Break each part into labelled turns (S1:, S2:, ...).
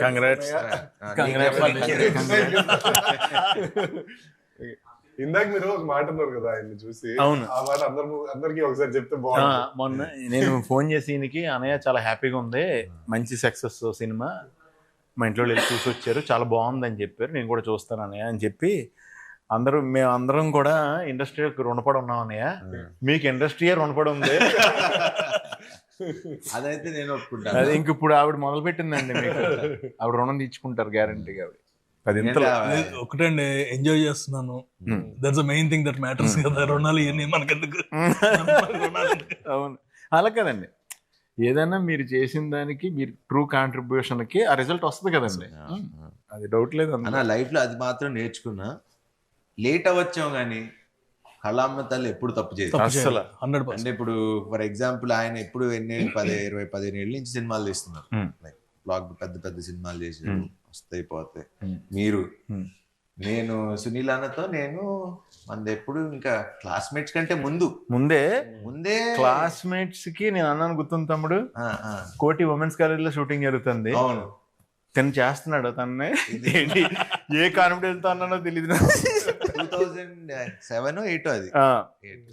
S1: Congrats.
S2: ఇందాక మీరు ఒక మాట అన్నారు కదా ఆయన్ని చూసి.
S1: అవును,
S2: ఆ మాట అందరికి ఒకసారి చెప్తే బాగుంది.
S1: మొన్న నేను ఫోన్ చేసి ఈయనకి, అన్నయ్య చాలా హ్యాపీగా ఉంది, మంచి సక్సెస్ సినిమా, మా ఇంట్లో వెళ్ళి చూసి వచ్చారు, చాలా బాగుందని చెప్పారు, నేను కూడా చూస్తాను అన్నయ్య అని చెప్పి మేమందరం కూడా ఇండస్ట్రీకి రుణపడి ఉన్నాం అన్నయ్య, మీకు ఇండస్ట్రీయే రుణపడి ఉంది.
S3: అదైతే నేను ఒప్పుకుంటాను.
S1: అది ఇంక ఇప్పుడు ఆవిడ మొదలు పెట్టిందండి, మీకు ఆవిడ రుణం తీర్చుకుంటారు గ్యారంటీగా. ఆవిడ
S4: ఒకటండి, ఎంజాయ్ చేస్తున్నాను, that's the main thing that matters కదా. రుణాలు ఇవన్నీ మనకెందుకు.
S1: అవును, అలా కదండి, ఏదైనా మీరు చేసిన దానికి మీరు ట్రూ కాంట్రిబ్యూషన్కి ఆ రిజల్ట్ వస్తుంది కదండి, అది డౌట్ లేదు.
S3: అన్న లైఫ్లో అది మాత్రం నేర్చుకున్నా, లేట్ అవ్వచ్చాం కానీ కళామ్మ తల్లి ఎప్పుడు తప్పు చేయదు
S1: అసలు.
S3: అంటే ఇప్పుడు ఫర్ ఎగ్జాంపుల్ ఆయన ఎప్పుడు 15 ఏళ్ళ నుంచి సినిమాలు తీస్తున్నారు, బ్లాక్ పెద్ద పెద్ద సినిమాలు చేసి వస్తాయి పోతాయి. మీరు నేను సునీల్ అన్నతో మనది ఎప్పుడు ఇంకా క్లాస్మేట్స్ కంటే ముందే
S1: క్లాస్మేట్స్ కి నేను అన్నాను, గుర్తుంది తమ్ముడు, కోటి ఉమెన్స్ కాలేజ్ లో షూటింగ్ జరుగుతుంది,
S3: అవును
S1: తను చేస్తున్నాడు, తన్నే ఏ కాన్ఫిడెన్స్ తో అన్నానో తెలియదు,
S3: 2007 8 అది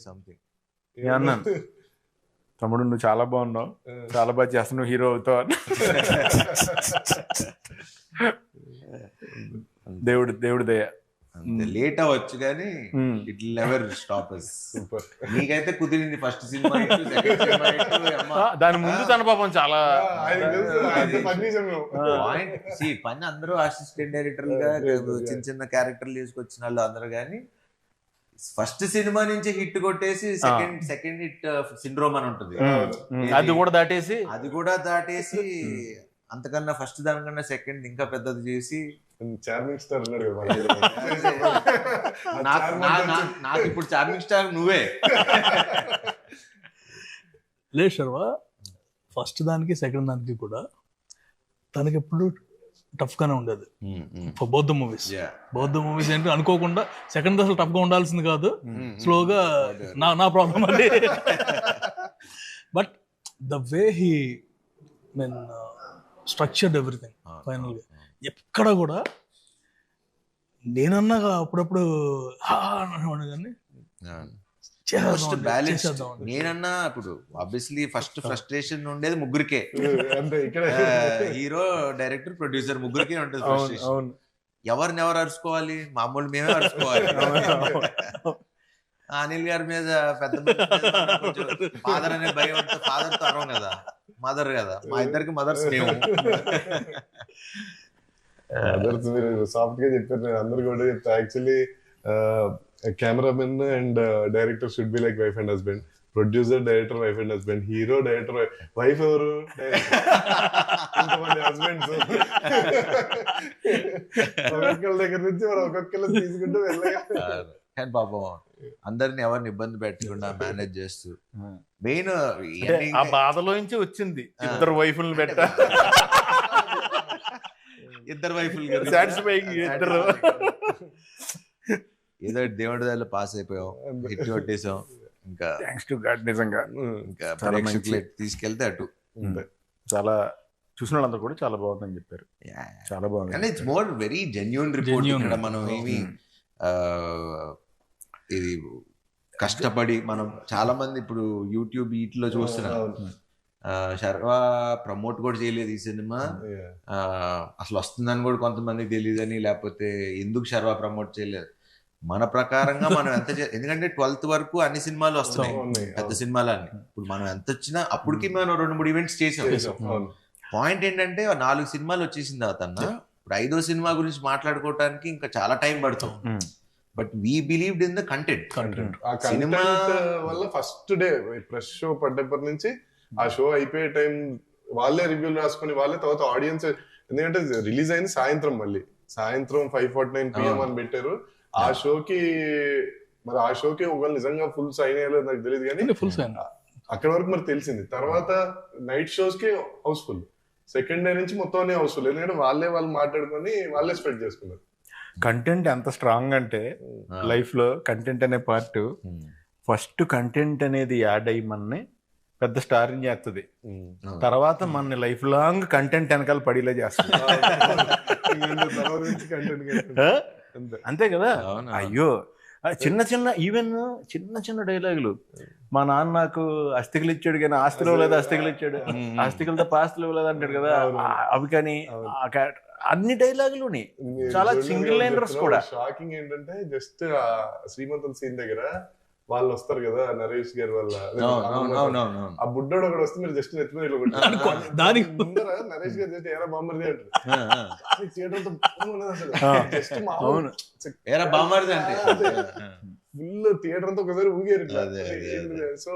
S3: సంథింగ్.
S1: అన్నాను, తమ్ముడు నువ్వు చాలా బాగున్నావు, చాలా బాగా చేస్తున్నావు, హీరో అవుతావు అని. దేవుడి దయ.
S3: లేట్ అవ్వచ్చు కానీ it will never stop us. నీకైతే కుదిరింది ఫస్ట్ సినిమా,
S1: దాని ముందు తన పాపం చాలా
S3: పని అందరూ అసిస్టెంట్ డైరెక్టర్లుగా చిన్న క్యారెక్టర్లు తీసుకొచ్చిన వాళ్ళు అందరూ, కానీ ఫస్ట్ సినిమా నుంచి హిట్ కొట్టేసి సెకండ్ హిట్ సిండ్రోమ్ అని ఉంటుంది,
S1: అది కూడా దాటేసి
S3: అంతకన్నా ఫస్ట్ దానికన్నా సెకండ్ ఇంకా పెద్దది చేసి
S2: చార్మింగ్ స్టార్
S3: నాకు ఇప్పుడు చార్మింగ్ స్టార్ నువ్వే.
S4: లేదు శర్వా, ఫస్ట్ దానికి సెకండ్ దానికి కూడా తనకి ఎప్పుడు టఫ్ గానే ఉండేది. బౌద్ధ మూవీస్ ఏంటి అనుకోకుండా సెకండ్ అసలు టఫ్ గా ఉండాల్సింది కాదు, స్లోగా నా ప్రాబ్లం అది. But the way he structured everything final గా, ఎక్కడ కూడా నేనన్నా అప్పుడప్పుడు కానీ
S3: నేనన్నా ఇప్పుడు ఆబ్వియస్లీ ఫస్ట్ ఫ్రస్ట్రేషన్ ఉండేది ముగ్గురికే, హీరో డైరెక్టర్ ప్రొడ్యూసర్ ముగ్గురికే ఉంటుంది ఫ్రస్ట్రేషన్. ఎవరు అరుచుకోవాలి, మామూలు మేమే అరుచుకోవాలి. అనిల్ గారి మీద పెద్ద ఫాదర్ అనే భయం ఉంటే ఫాదర్ తో అరవం కదా, మదర్ కదా, మా ఇద్దరికి మదర్స్ మేము.
S2: మదర్స్ మీరు సాఫ్ట్ గా చెప్పారు, నేను అందరు కూడా చెప్తా. Actually cameraman and director should be like wife and husband, producer director wife and husband, hero director wife, ఎవరు హస్బెండ్స్. ఒక్కొక్కరి దగ్గర నుంచి మనం ఒక్కొక్కరు తీసుకుంటూ వెళ్ళగా,
S3: కానీ పాపం అందరిని ఎవరిని ఇబ్బంది పెట్టకుండా మేనేజ్ చేస్తూ, మెయిన్
S1: ఆ బాధలోంచి వచ్చింది ఇద్దరు వైఫుల్ని పెట్ట,
S3: ఇద్దరు వైఫులు ఏదో దేవుడి దానిలో పాస్ అయిపోయాం, హిట్ కొట్టేసాం, ఇంకా
S1: నిజంగా
S3: ఇంకా తీసుకెళ్తే అటు
S1: చాలా చూసిన వాళ్ళంతా కూడా చాలా బాగుందని చెప్పారు, చాలా బాగుంది.
S3: And it's more very genuine report. ఇక్కడ మనం ఏమి ఇది కష్టపడి మనం చాలా మంది ఇప్పుడు యూట్యూబ్ వీటిలో చూస్తున్నాం, శర్వా ప్రమోట్ కూడా చేయలేదు ఈ సినిమా, అసలు వస్తుందని కూడా కొంతమందికి తెలియదని, లేకపోతే ఎందుకు శర్వా ప్రమోట్ చేయలేదు. మన ప్రకారంగా మనం ఎంత ఎందుకంటే 12th వరకు అన్ని సినిమాలు వస్తున్నాయి, పెద్ద సినిమాలన్నీ. ఇప్పుడు మనం ఎంత వచ్చినా అప్పటికి మనం 2-3 ఈవెంట్స్ చేసాం. పాయింట్ ఏంటంటే 4 సినిమాలు వచ్చేసింది అతన్న, ఇప్పుడు 5వ సినిమా గురించి మాట్లాడుకోవటానికి ఇంకా చాలా టైం పడుతుంది. But we believed in the content.
S2: Cinema వల్ల ఫస్ట్ డే ప్రెస్ షో పడ్డప్పటి నుంచి ఆ షో అయిపోయే టైం వాళ్ళే రివ్యూలు రాసుకుని వాళ్ళే తర్వాత ఆడియన్స్, ఎందుకంటే రిలీజ్ అయింది సాయంత్రం, మళ్ళీ సాయంత్రం 5:49 PM అని పెట్టారు. ఆ షోకి ఒకవేళ నిజంగా ఫుల్ సైన్ అయ్యాలో నాకు తెలియదు, కానీ
S4: ఫుల్ సైన్
S2: అక్కడ వరకు మరి తెలిసింది. తర్వాత నైట్ షోస్ కి హౌస్ఫుల్, సెకండ్ డే నుంచి మొత్తం హౌస్ఫుల్, ఎందుకంటే వాళ్ళు మాట్లాడుకొని వాళ్ళే స్ప్రెడ్ చేసుకున్నారు.
S1: కంటెంట్ ఎంత స్ట్రాంగ్ అంటే లైఫ్ లో కంటెంట్ అనే పార్ట్, ఫస్ట్ కంటెంట్ అనేది యాడ్ అయ్యి మనని పెద్ద స్టార్ని చేస్తుంది, తర్వాత మన లైఫ్ లాంగ్ కంటెంట్ వెనకాల పడేలా చేస్తుంది. అంతే కదా. అయ్యో చిన్న చిన్న ఈవెన్ చిన్న చిన్న డైలాగులు, మా నాన్న నాకు అస్థికలు ఇచ్చాడు కానీ ఆస్తులు ఇవ్వలేదు, అస్థికలు ఇచ్చాడు, అస్థికలతో పాస్తులు ఇవ్వలేదు అంటాడు కదా, అవి కానీ అన్ని డైలాగులుని చాలా సింగిల్ లైనర్స్ కూడా.
S2: షాకింగ్ ఏంటంటే జస్ట్ శ్రీమంతుల సీన్ దగ్గర వాళ్ళు వస్తారు కదా నరేష్ గారి వల్ల, ఆ బుడ్డోడు ఒకటి వస్తే మీరు జస్ట్ నెత్తిమీద దానికి ముందర నరేష్ గారు చేస్తే ఏరా బామ్మర్ది అంటారు. ఫుల్ థియేటర్ అంతా ఒకసారి ఊగారు. సో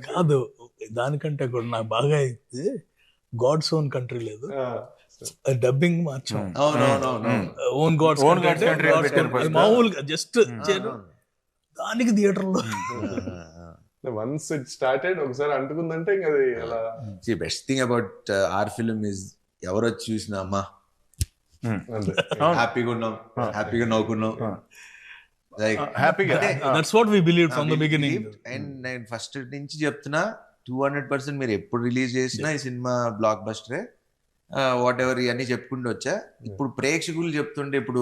S4: కాదు, దానికంటే కూడా నాకు బాగా అయితే గాడ్స్ ఓన్ కంట్రీ లేదు, డబ్బింగ్ మార్చాం, ఓన్ గాడ్స్ కంట్రీ మామూలుగా జస్ట్ దానికి థియేటర్ లో
S2: వన్స్ ఇట్ స్టార్టెడ్ ఒకసారి అంటుకుందంటే ఇంకా అది అలా.
S3: Best thing about our film is ఎవరు వచ్చి చూసినా అమ్మా హ్యాపీగా ఉన్నాం, హ్యాపీగా నవ్వుకున్నాం.
S4: That's what we believe from the beginning.
S3: And నేను ఫస్ట్ నుంచి చెప్తున్నా 200% మీరు ఎప్పుడు రిలీజ్ చేసినా ఈ సినిమా బ్లాక్ బస్టరే, వాట్ ఎవర్ ఇవన్నీ చెప్పుకుంటూ వచ్చా. ఇప్పుడు ప్రేక్షకులు చెప్తుంటే ఇప్పుడు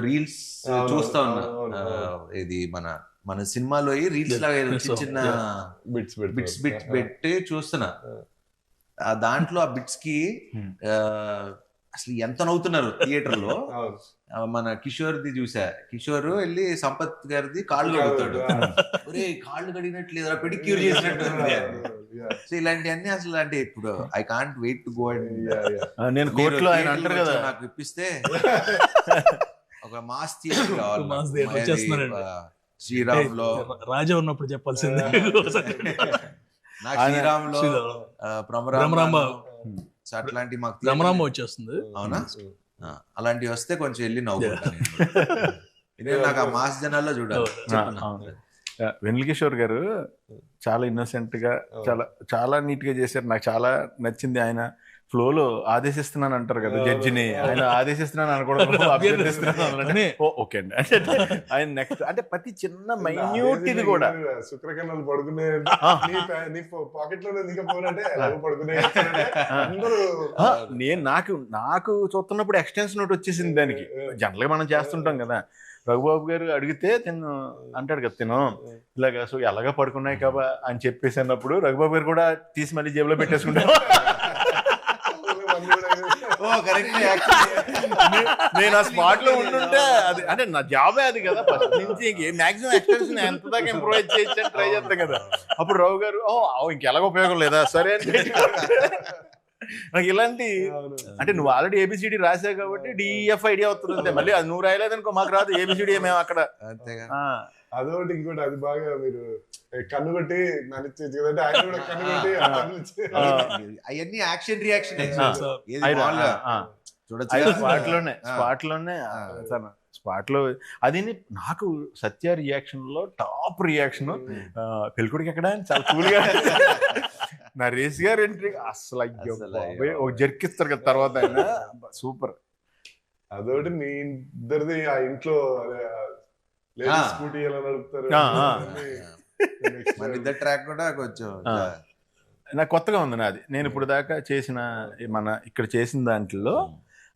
S3: రీల్స్ చూస్తా ఉన్నా, ఇది మన సినిమాలో రీల్స్ లాగా చిన్న బిట్స్ పెట్టి చూస్తున్నా. దాంట్లో ఆ బిట్స్ కి అసలు ఎంత నవ్వుతున్నారు థియేటర్ లో. మన కిషోర్ది చూసా, కిషోర్ వెళ్ళి సంపత్ గారిది కాళ్ళు కడుగుతాడు, ఒరే కాళ్ళు కడిగినట్లేదు పెడిక్యూర్ చేసినట్టు. సో ఇలాంటివన్నీ అసలు అంటే ఇప్పుడు I can't wait to go and
S1: నేను కోర్టులో ఆయన అంటారు కదా
S3: నాకు ఇప్పిస్తే ఒక మాస్ థియేటర్ శ్రీరామ్ లో
S4: రాజా ఉన్నప్పుడు చెప్పాల్సిందే.
S3: నాకు శ్రీరామ్ లో భ్రమరాంబ అట్లాంటి మాకు
S4: భ్రమరాంబ వచ్చేస్తుంది.
S3: అవునా, అలాంటివి వస్తే కొంచెం వెళ్ళి నవ్వుకుంటాను. నాకు ఆ మాస్ జనాల్లో చూడాలి.
S1: వెన్నెల కిషోర్ గారు చాలా ఇన్నోసెంట్ గా చాలా చాలా నీట్ గా చేశారు. నాకు చాలా నచ్చింది. ఆయన ఫ్లోలో ఆదేశిస్తున్నాను అంటారు కదా జడ్జిని, ఆయన ఆదేశిస్తున్నాను అనకూడదు, అభ్యర్థిస్తున్నాను. ఓకే అండి. అంటే ఆయన నెక్స్ట్ అంటే ప్రతి చిన్న మైన్యూట్ ఇది కూడా
S2: శుక్రకన్నాలు పడుకునే పాకెట్ లో పడుకునే
S1: నేను నాకు చూస్తున్నప్పుడు ఎక్స్టెన్షన్ నోట్ వచ్చేసింది దానికి. జనరల్ గా మనం చేస్తుంటాం కదా. రఘుబాబు గారు అడిగితే తిను అంటాడు కదా, తిను ఇలాగా సో ఎలాగా పడుకున్నాయి కాబా అని చెప్పేసి అన్నప్పుడు రఘుబాబు గారు కూడా తీసి మళ్ళీ జేబులో పెట్టేసుకుంటారు. నేను ఆ స్పాట్ లో ఉంటుంటే అది అంటే నా జాబే అది కదా. ఫస్ట్ నుంచి మాక్సిమం ఎక్స్టెన్షన్ ఎంత దాకా ఇంప్రూవైజ్ చేయొచ్చు అని ట్రై చేస్తాం కదా. అప్పుడు రావు గారు ఇంకెలాగ ఉపయోగం లేదా సరే అంటే నాకు ఇలాంటి అంటే నువ్వు ఆల్రెడీ ఏబిసిడి రాసావు కాబట్టి డిఎఫ్ ఐడియా అవుతుంది. మళ్ళీ అది నువ్వు రాయలేదనుకో మాకు రాదు ఏబిసిడి మేము అక్కడ.
S2: అదొకటి ఇంకోటి అది బాగా మీరు కన్నుగొట్టి నడిచేది ఆయన కూడా కన్నుగొట్టి
S3: అవన్నీ యాక్షన్ రియాక్షన్
S1: స్పాట్ లో అది నాకు సత్య రియాక్షన్ లో టాప్ రియాక్షన్. పెళ్ళికొడుకు ఎక్కడ చాలా కూల్ గా నరేష్ గారు ఎంట్రీ అసలు ఒక జర్కిస్తారు కదా తర్వాత ఆయన సూపర్.
S2: అదొకటి మీ ఇద్దరిది ఆ ఇంట్లో స్కూటీ ఎలా నడుపుతారు
S3: మన ఇద్దరు ట్రాక్ కూడా కొంచెం
S1: నాకు కొత్తగా ఉంది. నాది నేను ఇప్పుడు దాకా చేసిన మన ఇక్కడ చేసిన దాంట్లో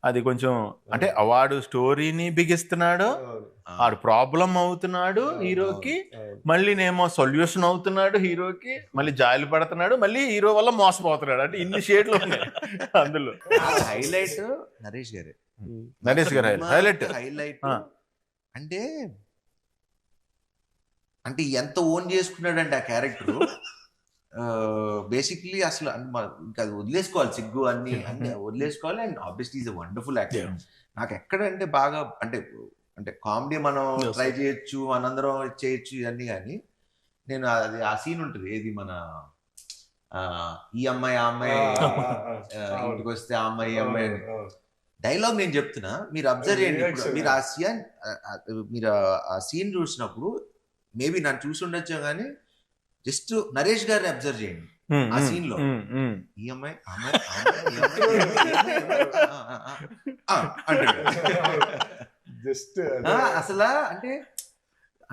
S1: అది కొంచెం అంటే వాడు స్టోరీని బిగిస్తున్నాడు, ఆడు ప్రాబ్లం అవుతున్నాడు హీరోకి, మళ్ళీ నేమో సొల్యూషన్ అవుతున్నాడు హీరోకి, మళ్ళీ జాలి పడుతున్నాడు, మళ్ళీ హీరో వల్ల మోసపోతున్నాడు. అంటే ఇన్ని షేడ్లు ఉన్నాయి అందులో.
S3: హైలైట్ నరేష్ గారు హైలైట్ అంటే ఎంత ఓన్ చేసుకున్నాడంటే ఆ క్యారెక్టర్ బేసిక్లీ అసలు ఇంకా అది వదిలేసుకోవాలి, సిగ్గు అన్ని వదిలేసుకోవాలి. And obviously is a wonderful actor. నాకు ఎక్కడంటే బాగా అంటే కామెడీ మనం ట్రై చేయొచ్చు, మనందరం చేయొచ్చు ఇవన్నీ, కానీ నేను అది ఆ సీన్ ఉంటుంది ఏది మన ఈ అమ్మాయి ఆ అమ్మాయి ఇంటికి వస్తే ఆ అమ్మాయి ఈ అమ్మాయి డైలాగ్ నేను చెప్తున్నా, మీరు అబ్జర్వ్ చేయండి. మీరు ఆ సీన్ చూసినప్పుడు మేబీ నన్ను చూసి ఉండొచ్చు కానీ జస్ట్ నరేష్ గారిని అబ్జర్వ్ చేయండి ఆ సీన్ లో. ఈ అమ్మాయి
S2: జస్ట్
S3: అసలు అంటే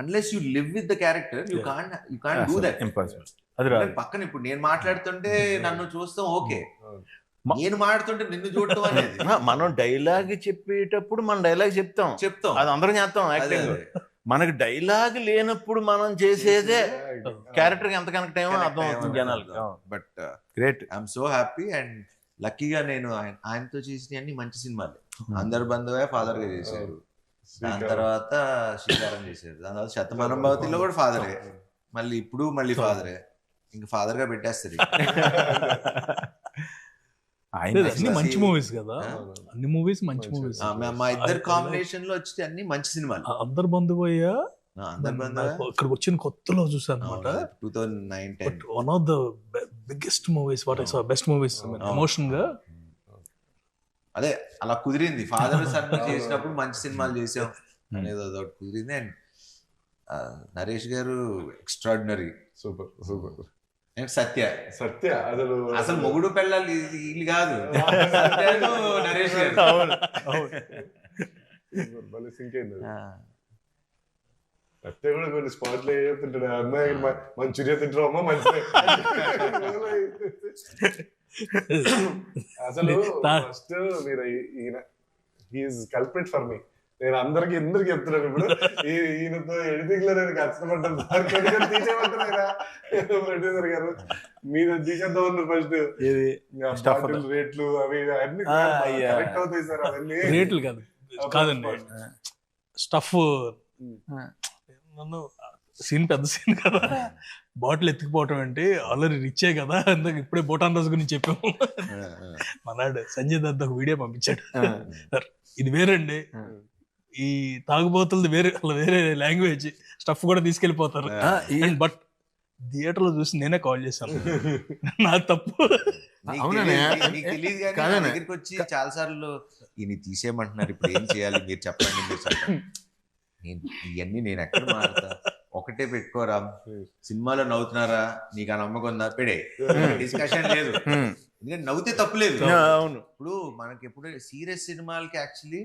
S3: unless you live with the character you can't do that.
S1: అది రాదు.
S3: పక్కన ఇప్పుడు నేను మాట్లాడుతుంటే నన్ను చూస్తాం ఓకే,
S2: అవును.
S3: నేను మాట్లాడుతుంటే నిన్ను చూడటం అనేది
S1: మనం డైలాగ్ చెప్పేటప్పుడు మనం డైలాగ్ చెప్తాం,
S3: చెప్తాం.
S1: అది అందరం చేస్తాం
S3: అదే,
S1: యాక్టింగ్.
S3: అదే.
S1: మనకి డైలాగ్ లేనప్పుడు మనం చేసేదే క్యారెక్టర్ ఎంత కనెక్ట్ అయ్యో అర్థం అవుతుంది జనాలకి.
S3: But
S1: great.
S3: I'm so happy and లక్కీగా నేను ఆయనతో చేసిన అన్ని మంచి సినిమాలే. అందరు బంధువే ఫాదర్ గా చేశారు, దాని తర్వాత శ్రీకారం చేశారు, దాని తర్వాత శతమానం భవతిలో కూడా ఫాదరే, మళ్ళీ ఇప్పుడు మళ్ళీ ఫాదరే, ఇంకా ఫాదర్ గా పెట్టేస్తారు.
S4: అన్ని మంచి మూవీస్ కదా, అన్ని మూవీస్ మంచి మూవీస్.
S3: మా ఇద్దరు కాంబినేషన్ లో వచ్చి అన్ని మంచి సినిమాలు.
S4: అందరు బంధువయ్యా
S3: అందరు బంధువే
S4: ఇక్కడికి వచ్చిన కొత్తలో చూసాను అనమాట.
S3: 2009-10
S4: one of the biggest movies, what I saw, best movies emotion గా.
S3: అదే అలా కుదిరింది. ఫాదర్ సన్ చేసినప్పుడు మంచి సినిమాలు చేసాం అనేది అదొకటి కుదిరింది. అండ్ నరేష్ గారు ఎక్స్ట్రాడినరీ,
S2: సూపర్ సూపర్.
S3: అండ్ సత్య అసలు మొగుడు పెళ్ళాలి వీళ్ళు కాదు, సత్యను నరేష్ గారు.
S2: సత్య కూడా కొన్ని స్పాట్లు తింటాడు, అమ్మాయి మంచూరియా తింటారమ్మా మంచి. అసలు ఫస్ట్ మీరు ఈయన హీఈస్ కల్ప్రిట్ ఫర్ మీ. నేను అందరికి ఎందుకు చెప్తున్నాను ఇప్పుడు, ఈయనతో ఎడిటింగ్ లో నేను కష్టపడ్డాను సార్, తీసేయమంటారా ప్రొడ్యూసర్ గారు, మీరు తీసేద్దాం ఉన్నారు ఫస్ట్ రేట్లు అవి అన్ని కరెక్ట్ అవుతాయి సార్, అవన్నీ
S4: రేట్లు కాదు కాదండి, స్టఫ్. నన్ను సీన్ పెద్ద సీన్ కదా, బాటిల్ ఎత్తుకుపోవటం అంటే ఆల్రెడీ రిచ్చే కదా, అందుకు ఇప్పుడే బోటాన్ రోజు గురించి చెప్పాము. మనాడు సంజయ్ దత్ ఒక వీడియో పంపించాడు, ఇది వేరండి, ఈ తాగుబోతులది వేరే, అలా వేరే లాంగ్వేజ్, స్టఫ్ కూడా తీసుకెళ్లిపోతారు. బట్ థియేటర్ లో చూసి నేనే కాల్ చేశాను, నా తప్పు.
S3: దగ్గరికి వచ్చి చాలా సార్లు ఈయన తీసేయమంటున్నారు, ఇప్పుడు ఏం చేయాలి మీరు చెప్పండి, మీరు చెప్పండి. ఇవన్నీ నేను ఎక్కడ మారుతా, ఒకటే పెట్టుకోరా, సినిమాలో నవ్వుతున్నారా, నీకు ఆ నమ్మకం ఉందా, పెడే, డిస్కషన్ లేదు, ఎందుకంటే నవ్వుతే తప్పులేదు. ఇప్పుడు మనకి ఎప్పుడు సీరియస్ సినిమాలకి యాక్చువల్లీ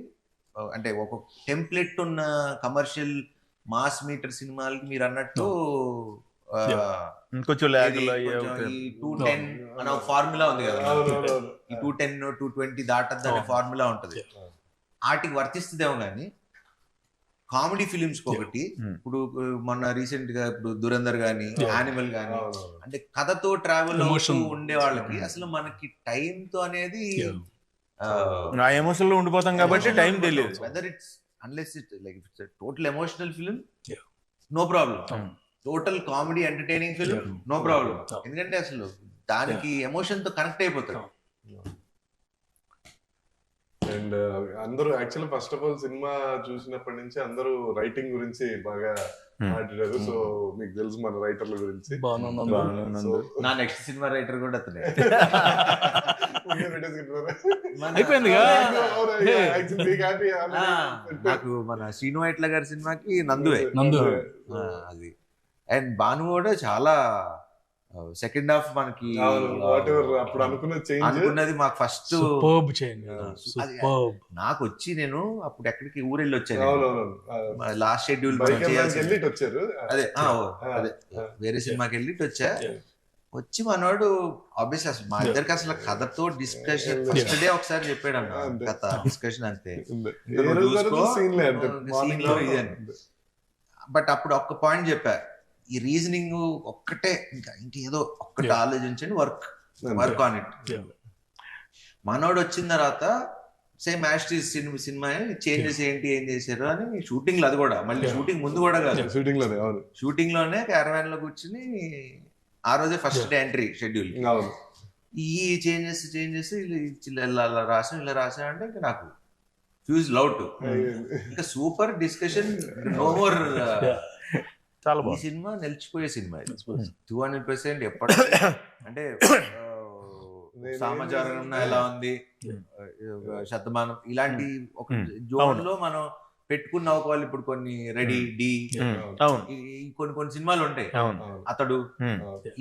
S3: అంటే ఒక టెంప్లెట్ ఉన్న కమర్షియల్ మాస్ మీటర్ సినిమాలకి మీరు అన్నట్టు
S1: కొంచెం
S3: 210 అనే ఫార్ములా ఉంది కదా, ఈ 210 220 దాటద్దు అనే ఫార్ములా ఉంటది, వాటికి వర్తిస్తుందేమో కానీ కామెడీ ఫిలిమ్స్ ఒకటి. ఇప్పుడు మొన్న రీసెంట్ గా ఇప్పుడు దురందర్ గానీ, యానిమల్ గానీ, అంటే కథతో ట్రావెల్ అవుతూ ఉండే వాళ్ళకి అసలు మనకి టైం తో అనేది
S1: ఎమోషన్ లో ఉండిపోతాం కాబట్టి టైం తెలియదు.
S3: Whether it's unless it like it's total emotional film, no problem. Total comedy entertaining film, no problem. ఎందుకంటే అసలు దానికి ఎమోషన్ తో కనెక్ట్ అయిపోతారు.
S2: అండ్ అందరూ యాక్చువల్లీ ఫస్ట్ ఆఫ్ ఆల్ సినిమా చూసినప్పటి నుంచి అందరూ రైటింగ్ గురించి బాగా మాట్లాడారు. సో మీకు తెలుసు మన రైటర్ల గురించి.
S3: నా నెక్స్ట్ సినిమా రైటర్ కూడా అతనే. నాకు మన శ్రీను వైట్ల గారి సినిమాకి నందువే అది. అండ్ భాను కూడా చాలా సెకండ్ హాఫ్ మనకి
S2: అప్పుడు అనుకున్నది
S3: మాకు ఫస్ట్ నాకు వచ్చి, నేను అప్పుడు ఎక్కడికి ఊరెళ్ళి వచ్చాను, లాస్ట్ షెడ్యూల్
S2: వచ్చారు,
S3: అదే అదే వేరే సినిమాకి వెళ్ళి వచ్చా. వచ్చి మనోడు ఆబ్వియస్ అసలు మా ఇద్దరికి అసలు కథతో డిస్కషన్ ఫస్ట్ డే ఒకసారి చెప్పాడు అన్న, కథ డిస్కషన్ అంతే. బట్ అప్పుడు ఒక్క పాయింట్ చెప్పా, ఈ రీజనింగ్ ఒక్కటే, ఇంకా ఇంకేదో ఒక్కటి ఆలోచించండి, వర్క్ ఆన్ ఇట్. మనోడు వచ్చిన తర్వాత సేమ్ యాస్టీస్ సినిమా చేంజెస్ ఏంటి, ఏం చేశారు అని షూటింగ్ లో, అది కూడా మళ్ళీ షూటింగ్ ముందు కూడా కాదు, షూటింగ్ లోనే క్యారవాన్ లో కూర్చుని ఆ రోజే ఫస్ట్ డే ఎంట్రీ షెడ్యూల్, ఈ చేంజెస్ ఇలా రాసా అంటే ఇంకా నాకు ఫ్యూజ్ లౌట్, ఇంకా సూపర్ డిస్కషన్, నో మోర్.
S1: చాలా
S3: ఈ సినిమా నిలిచిపోయే సినిమా 200%. ఎప్పటి అంటే సామాచారం ఎలా ఉంది, శతమానం ఇలాంటి ఒక జోన్ లో మనం పెట్టుకున్న వాళ్ళు. ఇప్పుడు కొన్ని రెడీ డి, కొన్ని సినిమాలు ఉంటాయి, అతడు,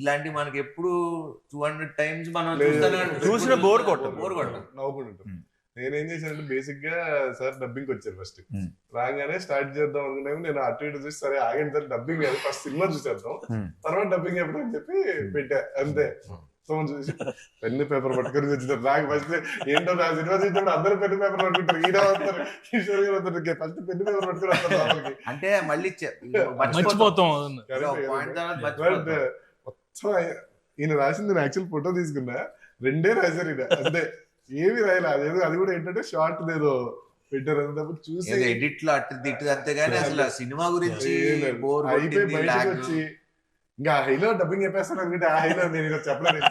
S3: ఇలాంటి మనకి ఎప్పుడు 200 times మనం చూసిన బోర్ కొట్టదు.
S2: నేనేం చేశానంటే బేసిక్ గా సార్ డబ్బింగ్ వచ్చారు ఫస్ట్. రాగానే స్టార్ట్ చేద్దాం అనుకున్నాము. నేను అటు ఇటు చూసి సరే ఆగండి సార్ డబ్బింగ్ కాదు ఫస్ట్ సినిమా చూసేద్దాం తర్వాత డబ్బింగ్ ఎప్పుడు అని చెప్పి పెట్టా అంతే. సో చూసి పెన్ను పేపర్ పట్టుకొని వచ్చినారు. నాకు ఫస్ట్ ఏంటో నా సినిమా చూసినప్పుడు అందరూ పెన్ను పేపర్ పట్టుకుంటారు. ఈయన వస్తారు, కిషోర్ గారు వస్తారు, ఫస్ట్ పెన్ను పేపర్ పట్టుకుని వస్తారు లోపలికి.
S3: అంటే మళ్ళీ
S4: మర్చిపోతాం.
S2: మొత్తం ఈయన రాసింది నేను యాక్చువల్ ఫోటో తీసుకున్నా, 2 రాశారు ఈయన అంతే, ఏమి రాయలే. అదేదో అది కూడా ఏంటంటే షార్ట్ ఏదో పెట్టారు అంతప్పుడు చూసి
S3: ఎడిట్ లో అటు తిట్టు అంతేగాని అసలు సినిమా గురించి
S2: అయిపోయి బయటకు వచ్చి ఇంకా హైలో డబ్బింగ్ చెప్పేస్తాను అనుకుంటే ఆ హైలో నేను ఇలా చెప్పలేదు.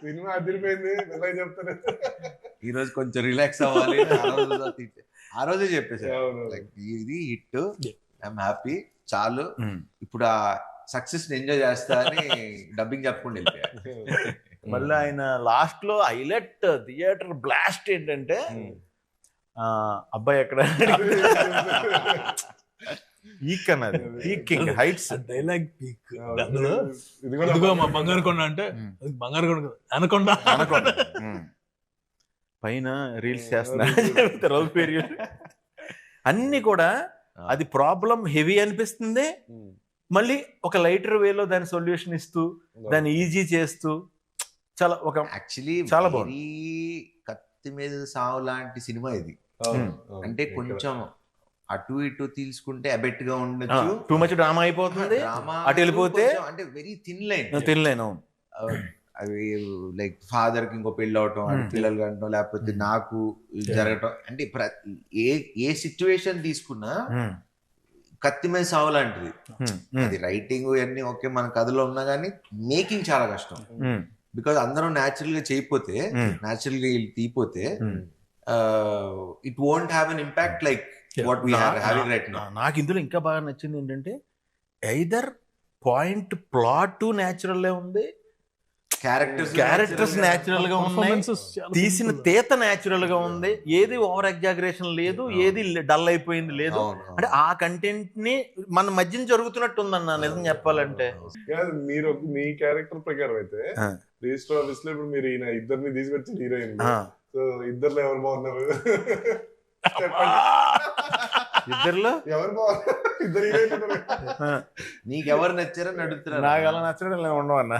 S2: సినిమా అదిరిపోయింది ఎలా చెప్తాను.
S3: ఈ రోజు కొంచెం రిలాక్స్ అవ్వాలి ఆ రోజే చెప్పేసారు ఇది హిట్, ఐఎమ్ హ్యాపీ, చాలు ఇప్పుడు ఆ సక్సెస్ ఎంజాయ్ చేస్తా అని డబ్బింగ్ చెప్పకుండా వెళ్ళిపోయారు.
S1: మళ్ళీ ఆయన లాస్ట్ లో హైలైట్ థియేటర్ బ్లాస్ట్ ఏంటంటే అబ్బాయి ఎక్కడ పీక్ అన్నది, పీకింగ్ హైట్స్
S4: డైలాగ్ పీక్. ఇదిగో మా బంగారు కొండ అంటే బంగారు కొండ అనకొండ
S1: అనకొండ పైన రీల్స్ చేస్తున్నా రోజు పేరు అన్ని కూడా అది ప్రాబ్లం హెవీ అనిపిస్తుంది. మళ్ళీ ఒక లైటర్ వేలో దాని సొల్యూషన్ ఇస్తూ దాన్ని ఈజీ చేస్తూ చాలా ఒక
S3: యాక్చువల్లీ
S1: చాలా బాగుంది.
S3: కత్తి మీద సావు లాంటి సినిమా ఇది. అంటే కొంచెం అటు ఇటు తీసుకుంటే అబెట్ గా ఉండొచ్చు,
S1: టూ మచ్ డ్రామా అయిపోతుంది, అటు వెళ్ళిపోతే
S3: అంటే వెరీ థిన్ లైన్. అవి లైక్ ఫాదర్ కి ఇంకో పెళ్ళి అవటం, పిల్లలు కంటం, లేకపోతే నాకు జరగటం, అంటే ఏ సిచ్యువేషన్ తీసుకున్నా కత్తి మీద సావు లాంటిది. అది రైటింగ్ ఇవన్నీ ఓకే మన కథలో ఉన్నా కానీ మేకింగ్ చాలా కష్టం. బికాజ్ అందరం న్యాచురల్ గా చేయకపోతే, న్యాచురల్ గా తీపోతే it won't have an impact like what we are having right now.
S1: నాకు ఇందులో ఇంకా బాగా నచ్చింది ఏంటంటే ఐదర్ పాయింట్ ప్లాట్ న్యాచురల్ ఉంది, క్యారెక్టర్స్ న్యాచురల్ గా ఉన్నాయి, తీసిన తీత న్యాచురల్ గా ఉంది, ఏది ఓవర్ ఎగ్జాగరేషన్ లేదు, ఏది డల్ అయిపోయింది లేదు. అంటే ఆ కంటెంట్ ని మన మధ్యన జరుగుతున్నట్టు ఉందన్న నిజం చెప్పాలంటే.
S2: మీరు మీ క్యారెక్టర్ ప్రకారం అయితే రిజిస్టర్ ఆఫీస్ లో ఇప్పుడు మీరు ఈయన ఇద్దరిని తీసుకొచ్చి హీరోయిన్, సో ఇద్దరులో ఎవరు బాగున్నారు చెప్పండి.
S1: ఇద్దరులో
S2: ఎవరు బాగున్నారు? ఇద్దరు హీరోయిన్
S3: నీకెవరు నచ్చారని అడుగుతున్నారు.
S1: నాకు అలా నచ్చడం ఉండవు అన్న.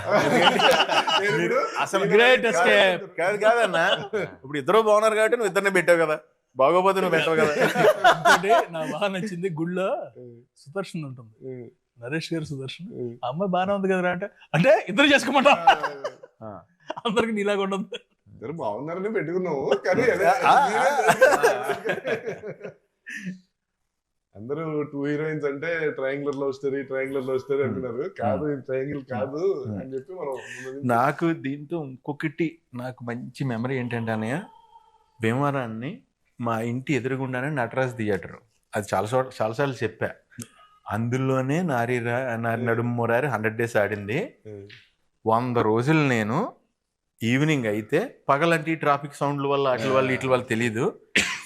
S1: అసలు
S4: గ్రేట్ ఎస్కేప్
S1: కాదన్నా, ఇప్పుడు ఇద్దరు బాగున్నారు కాబట్టి నువ్వు ఇద్దరిని పెట్టావు కదా, బాగోపోతే నువ్వు పెట్టావు కదా.
S4: నాకు బాగా నచ్చింది గుళ్ళో సుదర్శన్ ఉంటుంది, నరేష్ గారు సుదర్శన్, అమ్మాయి బాగానే ఉంది కదా అంటే ఇద్దరు చేసుకోమంటా, అందరికి నీలాగా ఉండదు.
S2: ఇద్దరు బాగున్నారని పెట్టుకున్నావు కానీ అందరూ 2 హీరోయిన్స్ అంటే ట్రయాంగులర్ లవ్ స్టోరీ అంటున్నారు. కాదు ట్రయాంగిల్ కాదు అని చెప్పి మనం.
S1: నాకు దీంతో ఇంకొకటి నాకు మంచి మెమరీ ఏంటంటే అన్నయ్య, భీమవరాన్ని మా ఇంటి ఎదురుగుండానే నటరాజ్ థియేటర్, అది చాలాసార్లు చెప్పా. అందులోనే నారి నడుమురారి 100 days ఆడింది. 100 రోజులు నేను ఈవినింగ్ అయితే, పగలంటే ట్రాఫిక్ సౌండ్ల వల్ల వీటి వల్ల తెలీదు,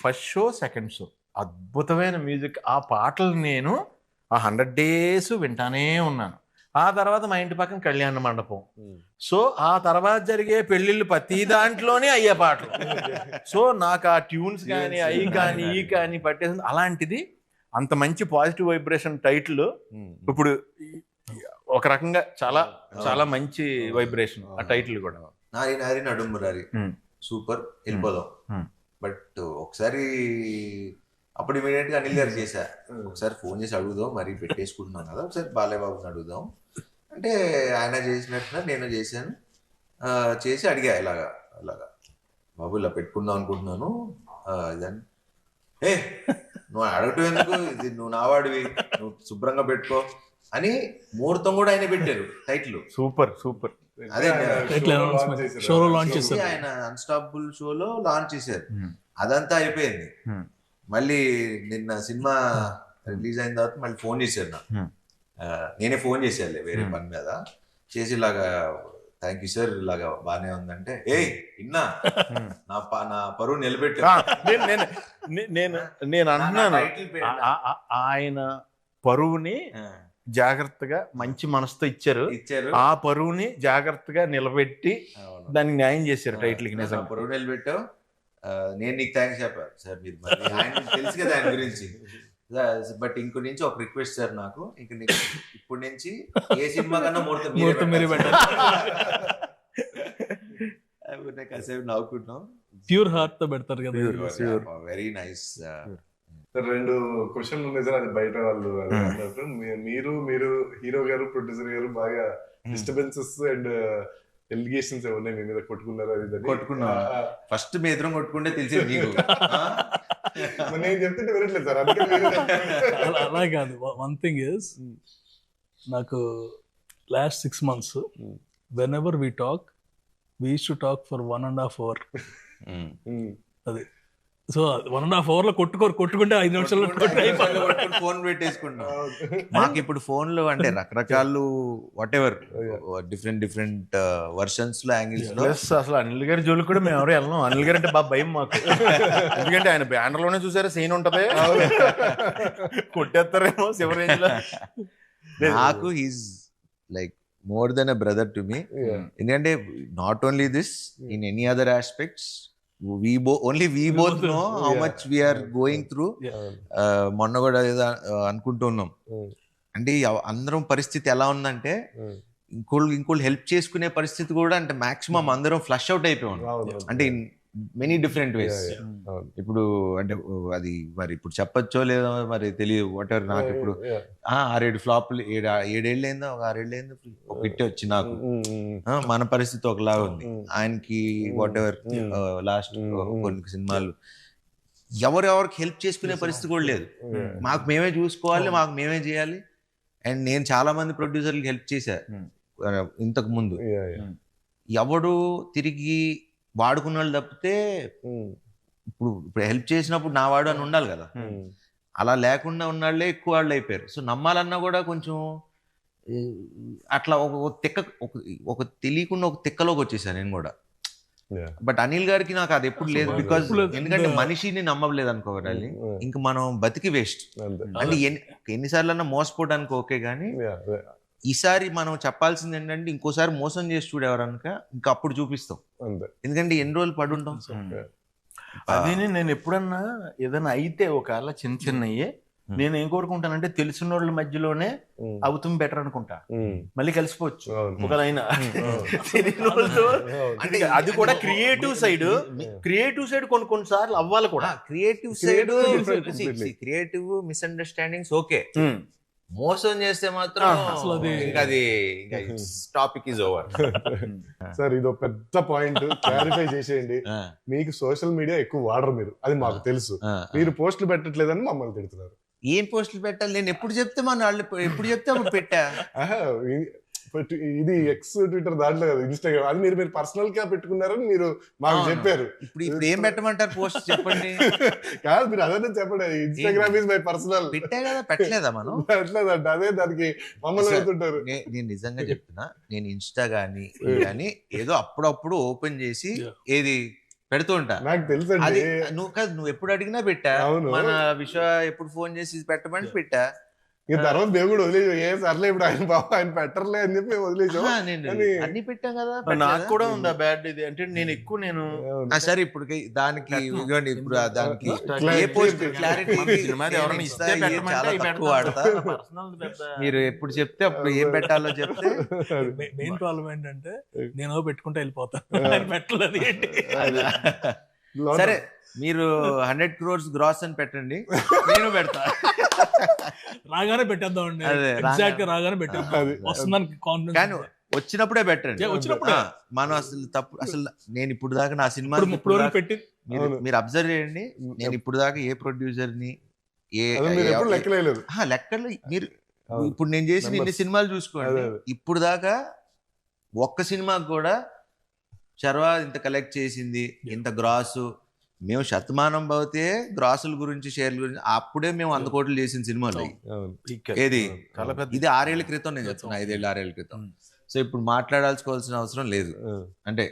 S1: ఫస్ట్ షో సెకండ్ షో అద్భుతమైన మ్యూజిక్, ఆ పాటలు నేను ఆ 100 days వింటానే ఉన్నాను. ఆ తర్వాత మా ఇంటి పక్కన కళ్యాణ మండపం, సో ఆ తర్వాత జరిగే పెళ్లిళ్ళు ప్రతి దాంట్లోనే అయ్యే పాటలు. సో నాకు ఆ ట్యూన్స్ కానీ అవి కానీ ఈ కానీ పట్టేసింది. అలాంటిది అంత మంచి పాజిటివ్ వైబ్రేషన్ టైటిల్ ఇప్పుడు ఒక రకంగా చాలా చాలా మంచి వైబ్రేషన్ ఆ టైటిల్ కూడా.
S3: నారి నారి నడుమురారి సూపర్, వెళ్ళిపోదాం. బట్ ఒకసారి అప్పుడు ఇమీడియట్ గా అనిల్ గారు చేశా, ఒకసారి ఫోన్ చేసి అడుగుదాం, మరి పెట్టేసుకుంటున్నాం కదా, ఒకసారి బాలయ్య బాబుని అడుగుదాం అంటే ఆయన చేసినట్టున్నారు, నేను చేశాను. చేసి అడిగా ఇలాగా బాబు ఇలా పెట్టుకుందాం అనుకుంటున్నాను ఇదని. నువ్వు అడగటం ఎందుకు, ఇది నువ్వు నావాడివి, నువ్వు శుభ్రంగా పెట్టుకో అని ముహూర్తం కూడా ఆయన పెట్టారు టైటిల్.
S1: సూపర్.
S3: అదే
S4: షోలో లాంచ్ చేశారు,
S3: ఆయన అన్స్టాపబుల్ షోలో లాంచ్ చేశారు. అదంతా అయిపోయింది. మళ్ళీ నిన్న సినిమా రిలీజ్ అయిన తర్వాత మళ్ళీ ఫోన్ చేశారు నాకు. నేనే ఫోన్ చేశాను వేరే పని మీద చేసి, ఇలాగా థ్యాంక్ యూ సార్, ఇలాగా బానే ఉందంటే, విన్నా నా పరువు నిలబెట్టా.
S1: నేను అంటున్నాను, ఆయన పరువుని జాగ్రత్తగా మంచి మనసుతో ఇచ్చారు, ఆ పరువుని జాగ్రత్తగా నిలబెట్టి దానికి న్యాయం చేశారు టైటిల్ కి. నిజంగా
S3: పరువు నిలబెట్టావు. నేను నీకు థ్యాంక్స్ చెప్పాను సార్, మీరు మరి ఆయన తెలుసు కదా ఆయన గురించి. బట్ ఇంకో నుంచి ఒక రిక్వెస్ట్ సార్, నాకు ఇంక ఇప్పుడు నుంచి ఏ సినిమా కన్నా ముహూర్తం మీరే కాసేపు నవ్వుకుంటున్నాం.
S4: ప్యూర్ హార్ట్ తో పెడతారు కదా.
S3: Very nice.
S2: రెండు క్వశ్చన్లు ఉన్నాయి సార్, అది బయట వాళ్ళు అన్నట్టు. మీరు హీరో గారు ప్రొడ్యూసర్ గారు బాగా డిస్టర్బెన్సెస్ అండ్ ఎలిగేషన్స్ ఏమన్నా మీ మీద కొట్టుకున్నారు? అది
S3: కొట్టుకున్నా ఫస్ట్ మీ ఎదురు కొట్టుకుంటే తెలిసేది నీకు.
S2: నేను చెప్తుంటే వినట్లేదు సార్, అందుకే
S4: అలా కాదు. వన్ థింగ్ ఇస్, నాకు last 6 months whenever we talk, we used to talk for 1.5 hours. అది సో 1.5 hours లో కొట్టుకుంటే 5 నిమిషాల్లో
S3: ఫోన్ పెట్టేసుకుంటాం. మాకు ఇప్పుడు ఫోన్లు అంటే రకరకాలు వాట్ ఎవర్ డిఫరెంట్ వర్షన్స్ లో యాంగిల్స్ లో.
S1: అసలు అనిల్ గారి జోలికి కూడా మేము ఎవరు వెళ్ళాం. అనిల్ గారు అంటే బాగా భయం మాకు. ఎందుకంటే ఆయన బ్యానర్ లోనే చూసారా సీన్ ఉంటది, కొట్టేస్తారేమో శివరేంజ్ లో.
S3: నాకు he's like more than a brother to me. ఎందుకంటే not only this, in any other aspects we both know how much we are going through. మొన్న కూడా ఏదో అనుకుంటున్నాం అంటే అందరం పరిస్థితి ఎలా ఉందంటే ఇంకోళ్ళు హెల్ప్ చేసుకునే పరిస్థితి కూడా అంటే మాక్సిమం అందరం ఫ్లష్ అవుట్ అయిపోయాం అంటే ఇన్ మెనీ డిఫరెంట్ వేస్. ఇప్పుడు అంటే అది మరి ఇప్పుడు చెప్పచ్చో లేదో మరి తెలియదు. వాట్ ఎవర్, నాకు ఇప్పుడు 6-7 ఫ్లాప్లు 7 ఏళ్ళైందో, ఒక 6 ఏళ్ళైందో ఒక హిట్ వచ్చి నాకు. మన పరిస్థితి ఒకలాగా ఉంది, ఆయనకి వాట్ ఎవర్ లాస్ట్ కొన్ని సినిమాలు ఎవరెవరికి హెల్ప్ చేసుకునే పరిస్థితి కూడా లేదు. మాకు మేమే చూసుకోవాలి, మాకు మేమే చేయాలి. అండ్ నేను చాలా మంది ప్రొడ్యూసర్లకి హెల్ప్ చేశా ఇంతకు ముందు. ఎవడు తిరిగి వాడుకున్న వాళ్ళు తప్పితే ఇప్పుడు హెల్ప్ చేసినప్పుడు నా వాడు అని ఉండాలి కదా, అలా లేకుండా ఉన్నాళ్లే ఎక్కువ వాళ్ళు అయిపోయారు. సో నమ్మాలన్నా కూడా కొంచెం అట్లా ఒక తెలియకుండా ఒక తిక్కలోకి వచ్చేసాను నేను కూడా. బట్ అనిల్ గారికి నాకు అది ఎప్పుడు లేదు, బికాజ్ ఎందుకంటే మనిషిని నమ్మలేదు అనుకోవాలి, ఇంక మనం బతికి వేస్ట్. అంటే ఎన్నిసార్లు అన్నా మోసపోవడానికి ఓకే, కానీ ఈసారి మనం చెప్పాల్సింది ఏంటంటే ఇంకోసారి మోసం చేసి చూడేవారనుక ఇంకా అప్పుడు చూపిస్తాం. ఎందుకంటే ఎన్ని రోజులు పడుంటాం.
S1: అదే నేను ఎప్పుడన్నా ఏదైనా అయితే ఒకవేళ చిన్నయ్యే నేను ఏం కోరుకుంటానంటే తెలిసిన వాళ్ళ మధ్యలోనే అవుతుంది బెటర్ అనుకుంటా. మళ్ళీ కలిసిపోవచ్చు ఒకదైనా తెలియని వాళ్ళతో. అంటే అది కూడా క్రియేటివ్ సైడ్ కొన్నిసార్లు అవ్వాలి కూడా.
S3: క్రియేటివ్ మిస్అండర్స్టాండింగ్స్ ఓకే, మోసం చేస్తే మాత్రం అసలు అది టాపిక్ ఇస్ ఓవర్.
S2: సార్ ఇదో పెద్ద పాయింట్ క్లారిఫై చేసేయండి. మీకు సోషల్ మీడియా ఎక్కువ వాడరు మీరు, అది మాకు తెలుసు. మీరు పోస్టులు పెట్టట్లేదని మమ్మల్ని తిడుతున్నారు.
S3: ఏం పోస్టులు పెట్టాలి? నేను ఎప్పుడు చెప్తే ఎప్పుడు చెప్తే అప్పుడు పెట్టా.
S2: ఇది ఎక్స్ ట్విట్టర్ దాంట్లో కదా, ఇన్స్టాగ్రామ్, అది మీరు పర్సనల్ గా పెట్టుకున్నారని మీరు మాకు చెప్పారు.
S3: ఇప్పుడు ఏం పెట్టమంటారు పోస్ట్ చెప్పండి?
S2: కాదు మీరు అదే చెప్పండి, ఇన్స్టాగ్రామ్ ఇస్ మై పర్సనల్.
S3: పెట్టే కదా, పెట్టలేదా మనం?
S2: పెట్టలేదంట, అదే దానికి మమ్మల్ని పెడుతుంటారు.
S3: నేను నిజంగా చెప్తున్నా, నేను ఇన్స్టా గానీ ఏదో అప్పుడప్పుడు ఓపెన్ చేసి ఏది పెడుతూ ఉంటా.
S2: నాకు తెలుసు.
S3: నువ్వు ఎప్పుడు అడిగినా పెట్టా, మన విశ్వ ఎప్పుడు ఫోన్ చేసి పెట్టమని పెట్టా.
S2: తర్వాత దేవుడు వదిలేదు, ఏ సర్లే ఇప్పుడు ఆయన పెట్టర్లే అని చెప్పి వదిలేసాం.
S3: అన్ని పెట్టాం కదా.
S1: నాకు కూడా ఉందా బ్యాడ్ ఇది అంటే నేను
S3: సరే ఇప్పుడు దానికి ఇప్పుడు దానికి ఏ పోస్ట్ క్లారిటీ వాడతా. మీరు ఎప్పుడు చెప్తే అప్పుడు ఏం పెట్టాలో చెప్తే.
S4: మెయిన్ ప్రాబ్లం ఏంటంటే నేను పెట్టుకుంటే వెళ్ళిపోతాను, పెట్టలేదు ఏంటి.
S3: సరే మీరు 100 crores గ్రాస్ అని పెట్టండి, నేను పెడతా.
S4: రాగానే పెట్టేద్దామండి, ఎగ్జాక్ట్ గా రాగానే పెట్టేద్దాం, వస్తుందని కాన్ఫిడెన్స్.
S3: కానీ వచ్చినప్పుడే పెట్టండి. మనం అసలు నేను ఇప్పుడు దాకా నా సినిమా
S4: పెట్టి
S3: మీరు అబ్జర్వ్ చేయండి, నేను ఇప్పుడు దాకా ఏ ప్రొడ్యూసర్ ని లెక్కలు మీరు ఇప్పుడు నేను చేసిన ఇన్ని సినిమాలు చూసుకోండి, ఇప్పుడు దాకా ఒక్క సినిమాకి కూడా శర్వా ఇంత కలెక్ట్ చేసింది, ఇంత గ్రాసు, మేము శతమానం పోతే గ్రాసుల గురించి షేర్ల గురించి అప్పుడే మేము 100 కోట్లు చేసిన సినిమాలు ఏది. ఇది 6 ఏళ్ల క్రితం నేను చెప్తున్నా, 5 ఏళ్ళు 6 ఏళ్ల క్రితం. సో ఇప్పుడు మాట్లాడాల్సుకోవాల్సిన అవసరం లేదు. అంటే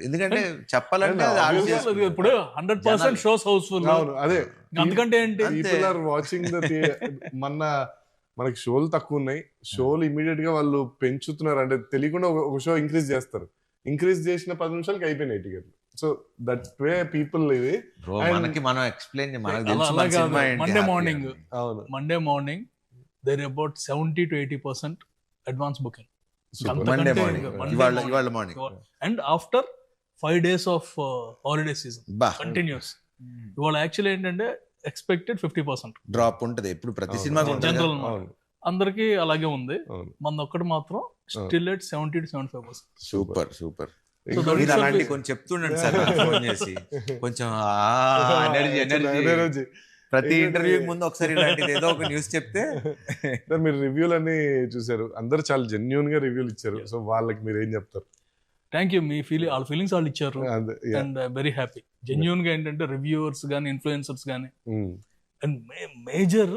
S3: ఎందుకంటే చెప్పాలంటే
S4: ఇప్పుడు 100% షోస్ హౌస్ఫుల్.
S2: అదే
S4: అందుకంటే ఏంటి,
S2: వాచింగ్ మనకి షోలు తక్కువ ఉన్నాయి, షోలు ఇమీడియట్ గా వాళ్ళు పెంచుతున్నారు. అంటే తెలియకుండా ఒక షో ఇంక్రీజ్ చేస్తారు, ఇంక్రీజ్ చేసిన 10 నిమిషాలకి అయిపోయినాయి టికెట్లు. సో దట్ వే పీపుల్ ఇది.
S3: బ్రో మనకి మనం ఎక్స్ప్లెయిన్ మనకు
S4: అలా
S3: తెలుసు
S4: అలా
S3: మన
S4: కాదు.
S3: సినిమా ఏంటి,
S4: మండే
S3: happy
S4: మార్నింగ్
S3: అని.
S2: అవును
S4: there about 70 to 80% advance booking.
S3: Monday morning ఇవాళ morning
S4: and after 5 days of holiday season
S3: బా
S4: కంటిన్యూస్. ఇవాళ యాక్చువల్లీ ఏంటంటే ఎక్స్పెక్టెడ్ 50%
S3: డ్రాప్ ఉంటది ఎప్పుడు ప్రతి సినిమాకి ఉంటుంది కదా.
S4: జనరల్
S2: అవును
S4: అందరికి అలాగే ఉంది.
S2: అవును
S4: మన ఒక్కటి మాత్రం still at 70 to 75%.
S3: Super super.
S4: So that
S3: మీరు
S4: itself
S3: అలాంటి
S4: is-
S3: కొంచెం చెప్తుండండి సార్ ఫోన్ చేసి కొంచెం ఎనర్జీ
S2: ఎనర్జీ.
S3: ప్రతి ఇంటర్వ్యూ ముందు ఒకసారి ఇలాంటిది ఏదో ఒక న్యూస్ చెప్తే
S2: సార్ మీరు రివ్యూలు అన్ని చూసారు, అందరు చాలా జెన్యున్ గా రివ్యూలు ఇచ్చారు. సో వాళ్ళకి మీరు ఏం చెప్తారు?
S4: Thank you. మీ ఫీలింగ్ వాళ్ళ ఫీలింగ్స్ వాళ్ళు ఇచ్చారు
S2: అదే, yeah.
S4: And very happy. Genuine గా ఏంటంటే రివ్యూవర్స్ కానీ ఇన్ఫ్లుయెన్సర్స్ కానీ
S2: Mm.
S4: And major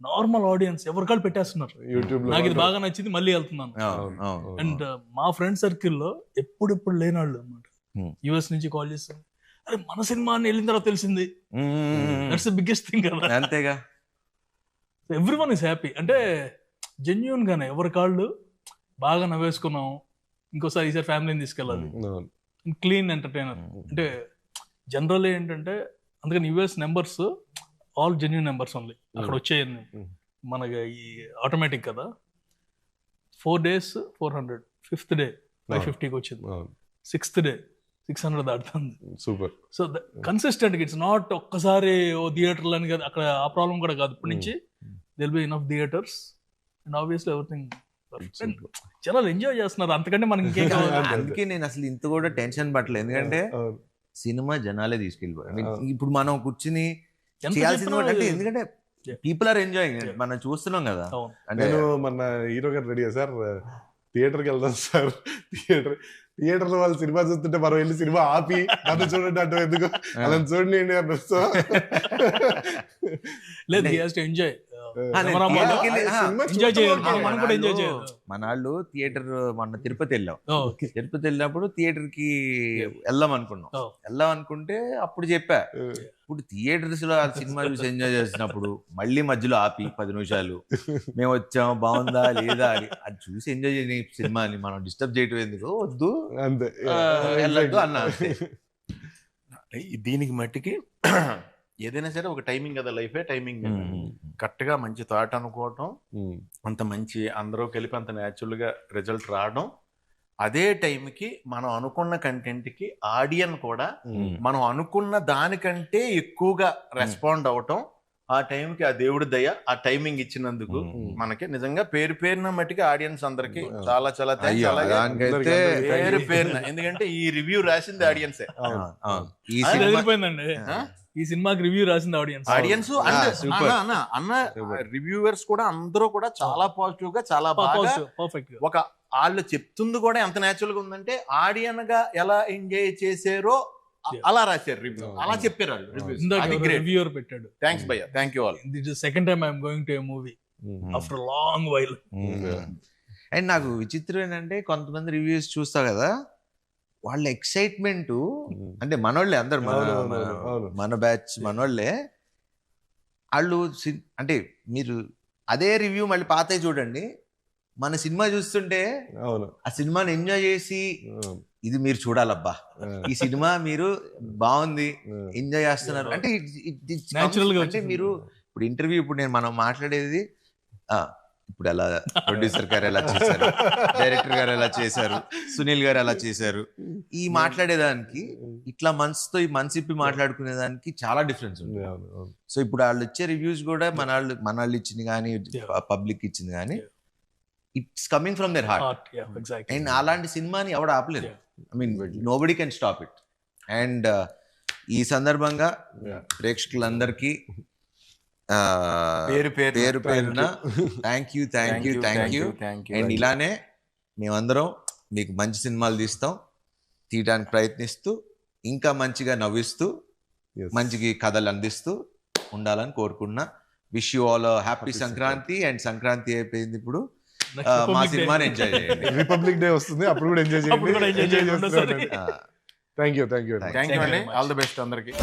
S4: normal audience ఎవరికాళ్ళు పెట్టేస్తున్నారు.
S2: యూట్యూబ్ లో
S4: నాకు ఇది బాగా నచ్చింది మళ్ళీ వెళ్తున్నాను.
S3: అవును, అవును.
S4: అండ్ మా ఫ్రెండ్ సర్కిల్లో ఎప్పుడు లేనాళ్ళు అనమాట
S3: Hmm.
S4: యుఎస్ నుంచి కాల్ చేస్తారు, అరే మన సినిమా అని వెళ్ళిన తర్వాత తెలిసింది.
S3: మ్మ్.
S4: దట్స్ ద బిగ్గెస్ట్ థింగ్ కదా.
S3: అంతేగా.
S4: Every one is happy. అంటే జెన్యున్ గానే ఎవరి కాళ్ళు బాగా నవ్వేసుకున్నాం, ఇంకోసారి ఈసారి ఫ్యామిలీని తీసుకెళ్ళాలి.
S2: అవును.
S4: Clean entertainer. అంటే జనరల్ ఏంటంటే అందుకని US numbers all genuine numbers only అక్కడ వచ్చేయండి. మనకి ఈ ఆటోమేటిక్ కదా. 4 days 400, 5th day 550కి వచ్చింది,
S2: అవును
S4: 6th day 600 దాటుతుంది.
S2: Super.
S4: So consistent it's not ఒక్కసారి ఓ థియేటర్లు అని కదా, అక్కడ ఆ ప్రాబ్లం కూడా కాదు. ఇప్పటి నుంచి there'll be enough theatres and obviously everything. జనాలు ఎంజాయ్ చేస్తున్నారు, అంతకంటే మనకి ఇంకేం కావాలి.
S3: అందుకే నేను అసలు ఇంత కూడా టెన్షన్ పట్టలేదు, ఎందుకంటే
S2: అవును
S3: సినిమా జనాలే తీసుకెళ్ళిపోయారు. I mean, ఇప్పుడు మనం కూర్చుని
S4: ఎంత
S3: చేయాల్సింది
S4: చెప్పినా
S3: కూడా అంటే
S4: అది-
S3: ఎందుకంటే
S4: Yeah.
S3: పీపుల్ ఆర్ ఎంజాయింగ్, మనం చూస్తున్నాం కదా.
S4: అవును.
S3: అంటే
S2: నేను మన హీరో గారు రెడీయా సార్ థియేటర్కి వెళ్దాం సార్. థియేటర్ లో వాళ్ళు సినిమా చూస్తుంటే మనం వెళ్ళి సినిమా ఆపి నన్ను చూడండి అంటే ఎందుకు అలా చూడండి అన్నారు. సో
S4: లేదు, he has to enjoy.
S3: నేను
S4: కెమెరా ముందు
S3: theatre కి వెళ్ళి-
S2: సినిమా
S4: ఎంజాయ్
S2: చూడటం
S4: చేయాలి,
S2: వరకే.
S4: మనం కూడా ఎంజాయ్ చేయాలి.
S3: మన వాళ్ళు థియేటర్ మొన్న తిరుపతి వెళ్ళాం.
S4: ఓకే.
S3: తిరుపతి వెళ్ళినప్పుడు థియేటర్ కి వెళ్దాం అనుకున్నాం.
S4: Oh.
S3: వెళ్దాం అనుకుంటే అప్పుడు చెప్పా, ఇప్పుడు థియేటర్స్ లో ఆ సినిమా చూసి ఎంజాయ్ చేసినప్పుడు మళ్ళీ మధ్యలో ఆపి 10 నిమిషాలు మేము వచ్చాం బాగుందా లేదా అని అది చూసి ఎంజాయ్ చేయని సినిమాని మనం డిస్టర్బ్ చేయటం ఎందుకు, వద్దు
S2: అంతే
S3: వెళ్ళొద్దు అన్నా అంతే.
S1: దీనికి మట్టికి ఏదైనా సరే ఒక టైమింగ్ కదా, లైఫే టైమింగ్. కరెక్ట్గా మంచి థాట్ అనుకోవటం, అంత మంచి అందరూ కలిపి అంత న్యాచురల్గా రిజల్ట్ రావడం, అదే టైంకి మనం అనుకున్న కంటెంట్కి ఆడియన్ కూడా మనం అనుకున్న దానికంటే ఎక్కువగా రెస్పాండ్ అవటం, ఆ టైంకి ఆ దేవుడి దయ ఆ టైమింగ్ ఇచ్చినందుకు మనకి నిజంగా పేరున మట్టికి ఆడియన్స్ అందరికి చాలా చాలా thanks.
S3: అయ్యో,
S1: అలాగే
S3: దానికైతే
S1: పేరున ఎందుకంటే ఈ రివ్యూ రాసింది ఆడియన్సే.
S3: అవును. ఈ
S4: అది
S3: సినిమా
S4: వెళ్ళిపోయిందండి. ఈ సినిమాకి రివ్యూ రాసింది ఆడియన్స్.
S1: Audience
S3: super.
S1: అన్న రివ్యూవర్స్ కూడా అందరూ కూడా చాలా పాజిటివ్ గా చాలా బాగా
S4: పర్ఫెక్ట్.
S1: ఒక వాళ్ళు చెప్తుంది కూడా ఎంత న్యాచురల్ గా ఉందంటే ఆడియన్ గా ఎలా ఎంజాయ్ చేసారో అలా రాశారు రివ్యూ, అలా చెప్పారు వాళ్ళు రివ్యూస్.
S4: ఇందాక
S1: అది గ్రేట్.
S4: రివ్యూవర్ పెట్టాడు.
S1: థ్యాంక్స్ భయ్య, thank you all.
S4: This is second time I'm going to A movie after long while.
S3: And నాకు విచిత్రం ఏంటంటే కొంతమంది రివ్యూస్ చూస్తా కదా, వాళ్ళ ఎక్సైట్మెంట్ అంటే మనోళ్ళే అందరు మన బ్యాచ్ మనోళ్ళే. వాళ్ళు అంటే మీరు అదే రివ్యూ మళ్ళీ పాతే చూడండి, మన సినిమా చూస్తుంటే
S2: అవును
S3: ఆ సినిమాని ఎంజాయ్ చేసి ఇది మీరు చూడాలబ్బా, ఈ సినిమా మీరు బాగుంది ఎంజాయ్ చేస్తున్నారు అంటే
S4: Natural గా
S3: అంటే మీరు ఇప్పుడు ఇంటర్వ్యూ ఇప్పుడు మనం మాట్లాడేది ఇప్పుడు ఎలా ప్రొడ్యూసర్ గారు ఎలా చేశారు, డైరెక్టర్ గారు ఎలా చేశారు, సునీల్ గారు ఎలా చేశారు, ఈ మాట్లాడేదానికి ఇట్లా మనసుతో ఈ మనసిప్పి మాట్లాడుకునేదానికి చాలా డిఫరెన్స్ ఉంది. సో ఇప్పుడు వాళ్ళు ఇచ్చే రివ్యూస్ కూడా మన వాళ్ళు ఇచ్చింది కానీ పబ్లిక్ ఇచ్చింది కానీ it's coming from their heart. And అలాంటి సినిమాని ఎవడు ఆపలేదు. I mean nobody can stop it. And ఈ సందర్భంగా ప్రేక్షకులందరికీ పేరున థ్యాంక్ యూ. అండ్ ఇలానే మేమందరం మీకు మంచి సినిమాలు తీయడానికి ప్రయత్నిస్తూ ఇంకా మంచిగా నవ్విస్తూ మంచి కథలు అందిస్తూ ఉండాలని కోరుకున్నా. Wish you all happy Sankranti. And Sankranti అయిపోయింది, ఇప్పుడు మా సినిమాని ఎంజాయ్ చేయండి.
S2: రిపబ్లిక్ డే వస్తుంది, అప్పుడు కూడా ఎంజాయ్ చేయండి. థ్యాంక్ యూ
S1: థ్యాంక్ యూ అండి, ఆల్ ది బెస్ట్ అందరికి.